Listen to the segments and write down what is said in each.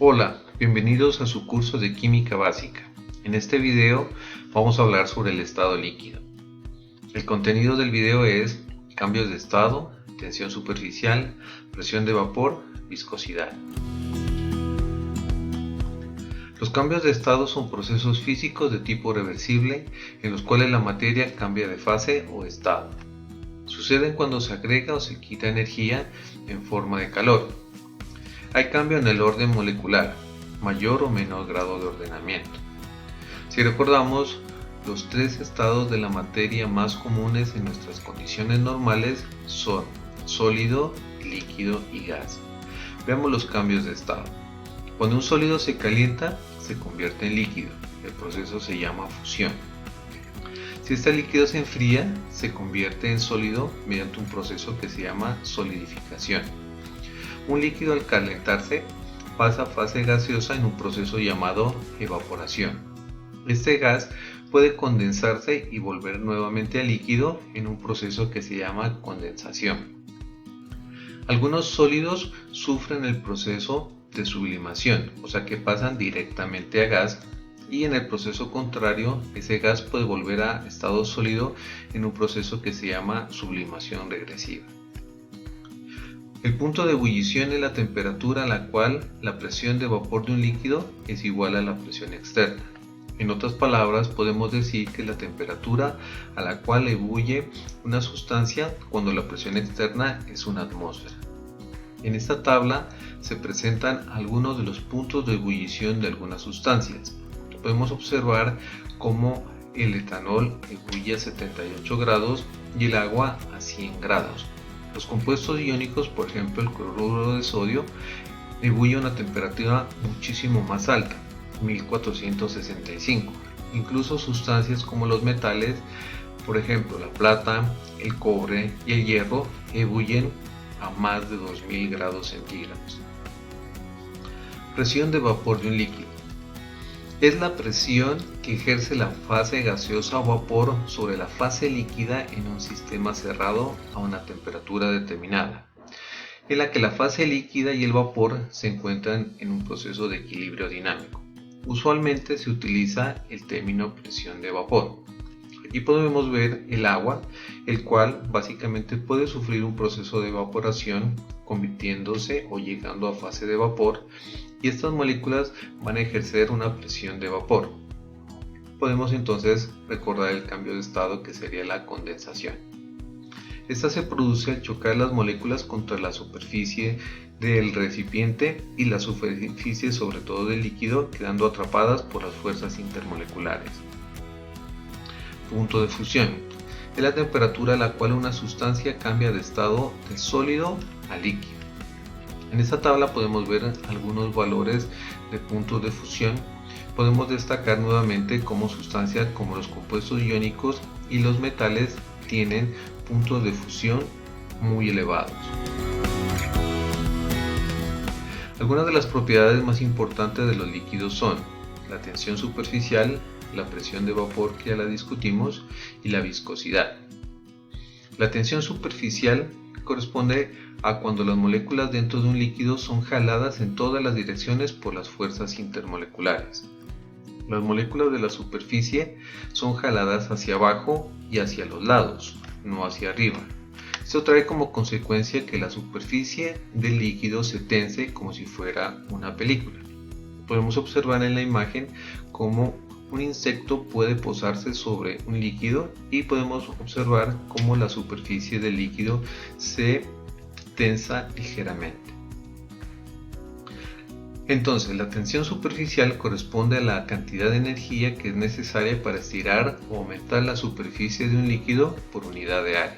Hola, bienvenidos a su curso de Química Básica. En este video vamos a hablar sobre el estado líquido. El contenido del video es cambios de estado, tensión superficial, presión de vapor, viscosidad. Los cambios de estado son procesos físicos de tipo reversible en los cuales la materia cambia de fase o estado. Suceden cuando se agrega o se quita energía en forma de calor. Hay cambio en el orden molecular, mayor o menor grado de ordenamiento. Si recordamos, los tres estados de la materia más comunes en nuestras condiciones normales son sólido, líquido y gas. Veamos los cambios de estado. Cuando un sólido se calienta, se convierte en líquido. El proceso se llama fusión. Si este líquido se enfría, se convierte en sólido mediante un proceso que se llama solidificación. Un líquido al calentarse pasa a fase gaseosa en un proceso llamado evaporación. Este gas puede condensarse y volver nuevamente a líquido en un proceso que se llama condensación. Algunos sólidos sufren el proceso de sublimación, o sea que pasan directamente a gas, y en el proceso contrario, ese gas puede volver a estado sólido en un proceso que se llama sublimación regresiva. El punto de ebullición es la temperatura a la cual la presión de vapor de un líquido es igual a la presión externa. En otras palabras, podemos decir que es la temperatura a la cual ebulle una sustancia cuando la presión externa es una atmósfera. En esta tabla se presentan algunos de los puntos de ebullición de algunas sustancias. Podemos observar cómo el etanol ebulle a 78 grados y el agua a 100 grados. Los compuestos iónicos, por ejemplo el cloruro de sodio, ebulle a una temperatura muchísimo más alta, 1465. Incluso sustancias como los metales, por ejemplo la plata, el cobre y el hierro, ebullen a más de 2000 grados centígrados. Presión de vapor de un líquido. Es la presión que ejerce la fase gaseosa o vapor sobre la fase líquida en un sistema cerrado a una temperatura determinada, en la que la fase líquida y el vapor se encuentran en un proceso de equilibrio dinámico. Usualmente se utiliza el término presión de vapor. Aquí podemos ver el agua, el cual básicamente puede sufrir un proceso de evaporación convirtiéndose o llegando a fase de vapor, y estas moléculas van a ejercer una presión de vapor. Podemos entonces recordar el cambio de estado que sería la condensación. Esta se produce al chocar las moléculas contra la superficie del recipiente y la superficie sobre todo del líquido, quedando atrapadas por las fuerzas intermoleculares. Punto de fusión. Es la temperatura a la cual una sustancia cambia de estado de sólido a líquido. En esta tabla podemos ver algunos valores de puntos de fusión. Podemos destacar nuevamente cómo sustancias como los compuestos iónicos y los metales tienen puntos de fusión muy elevados. Algunas de las propiedades más importantes de los líquidos son la tensión superficial, la presión de vapor que ya la discutimos, y la viscosidad. La tensión superficial corresponde a cuando las moléculas dentro de un líquido son jaladas en todas las direcciones por las fuerzas intermoleculares. Las moléculas de la superficie son jaladas hacia abajo y hacia los lados, no hacia arriba. Esto trae como consecuencia que la superficie del líquido se tense como si fuera una película. Podemos observar en la imagen cómo un insecto puede posarse sobre un líquido y podemos observar cómo la superficie del líquido se tensa ligeramente. Entonces, la tensión superficial corresponde a la cantidad de energía que es necesaria para estirar o aumentar la superficie de un líquido por unidad de área.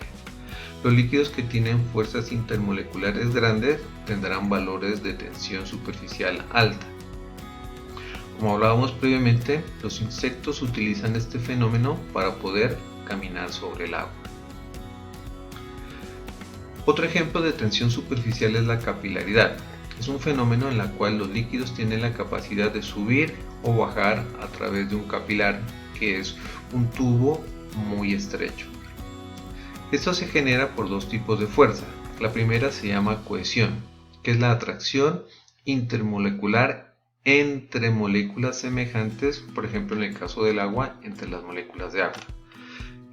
Los líquidos que tienen fuerzas intermoleculares grandes tendrán valores de tensión superficial alta. Como hablábamos previamente, los insectos utilizan este fenómeno para poder caminar sobre el agua. Otro ejemplo de tensión superficial es la capilaridad. Es un fenómeno en el cual los líquidos tienen la capacidad de subir o bajar a través de un capilar, que es un tubo muy estrecho. Esto se genera por dos tipos de fuerza. La primera se llama cohesión, que es la atracción intermolecular entre moléculas semejantes, por ejemplo en el caso del agua, entre las moléculas de agua.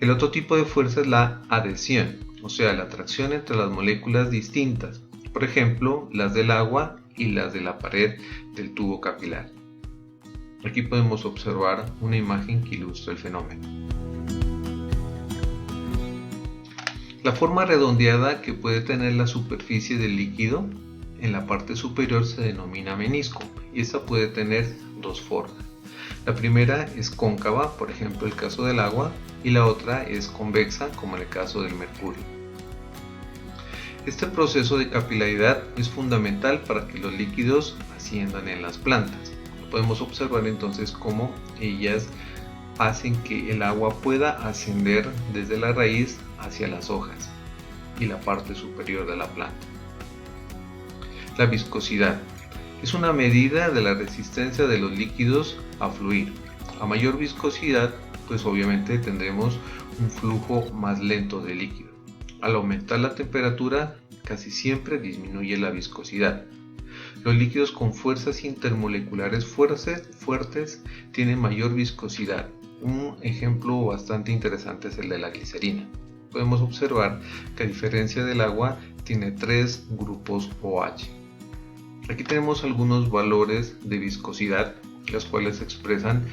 El otro tipo de fuerza es la adhesión, o sea, la atracción entre las moléculas distintas, por ejemplo, las del agua y las de la pared del tubo capilar. Aquí podemos observar una imagen que ilustra el fenómeno. La forma redondeada que puede tener la superficie del líquido en la parte superior se denomina menisco, y esta puede tener dos formas. La primera es cóncava, por ejemplo el caso del agua, y la otra es convexa, como en el caso del mercurio. Este proceso de capilaridad es fundamental para que los líquidos asciendan en las plantas. Podemos observar entonces cómo ellas hacen que el agua pueda ascender desde la raíz hacia las hojas y la parte superior de la planta. La viscosidad es una medida de la resistencia de los líquidos a fluir. A mayor viscosidad, pues obviamente tendremos un flujo más lento de líquido. Al aumentar la temperatura, casi siempre disminuye la viscosidad. Los líquidos con fuerzas intermoleculares fuertes tienen mayor viscosidad. Un ejemplo bastante interesante es el de la glicerina. Podemos observar que a diferencia del agua tiene 3 grupos OH. Aquí tenemos algunos valores de viscosidad, los cuales se expresan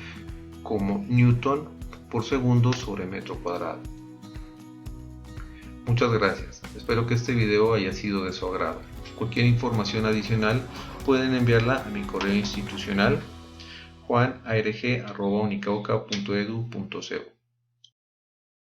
como Newton por segundo sobre metro cuadrado. Muchas gracias, espero que este video haya sido de su agrado. Cualquier información adicional pueden enviarla a mi correo institucional juanarg@unicauca.edu.co.